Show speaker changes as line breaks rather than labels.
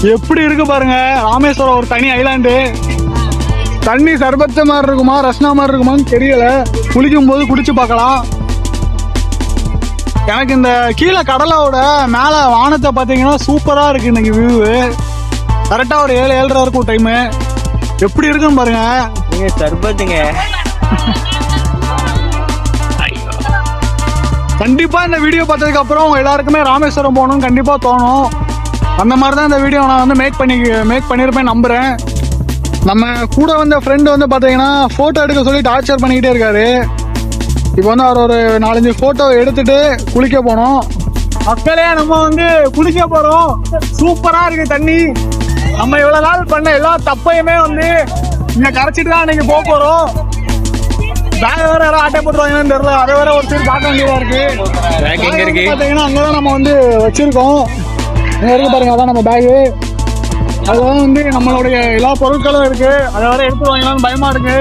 எப்படி இருக்கு பாருங்க ராமேஸ்வரம் ஒரு தனி ஐலாண்டு. தண்ணி சர்பத்த மாதிரி இருக்குமா ரஸ்னா மாதிரி இருக்குமான்னு தெரியல. குளிக்கும் போது குடிச்சு பார்க்கலாம். எனக்கு இந்த கீழே கடலோட மேல வானத்தை பாத்தீங்கன்னா சூப்பரா இருக்கு இன்னைக்கு வியூ. கரெக்டா ஒரு 7-7:30 இருக்கும் டைமு. எப்படி இருக்குன்னு பாருங்க.
சர்பத்துங்க.
கண்டிப்பா இந்த வீடியோ பார்த்ததுக்கு அப்புறம் எல்லாருக்குமே ராமேஸ்வரம் போகணும்னு கண்டிப்பா தோணும். அந்த மாதிரி தான் இந்த வீடியோ நான் வந்து மேக் பண்ணிருப்பேன் நம்புறேன். நம்ம கூட வந்த ஃப்ரெண்டு வந்து பாத்தீங்கன்னா போட்டோ எடுக்க சொல்லி டார்ச்சர் பண்ணிக்கிட்டே இருக்காரு. இப்போ வந்து அவர் ஒரு 4-5 போட்டோ எடுத்துட்டு குளிக்க போனோம். மக்களே நம்ம வந்து குளிக்க போறோம். சூப்பரா இருக்கு தண்ணி. நம்ம இவ்வளவு நாள் பண்ண எல்லா தப்பையுமே வந்து இங்க கரைச்சிட்டு தான் இன்னைக்கு போக போறோம். பேக் வேற யாரும் ஆட்டை போட்டுருவாங்கன்னு தெரியல. அதை வேற ஒரு சைடு பார்க்க வேண்டியதா இருக்கு. பாத்தீங்கன்னா அங்கதான் நம்ம வந்து வச்சிருக்கோம். இங்க இருக்கு பாருங்க, அதான் நம்ம பேகு. அதுதான் வந்து நம்மளுடைய எல்லா பொருட்களும் இருக்கு. அதை வேற எடுத்துருவாங்களான்னு பயமா இருக்கு.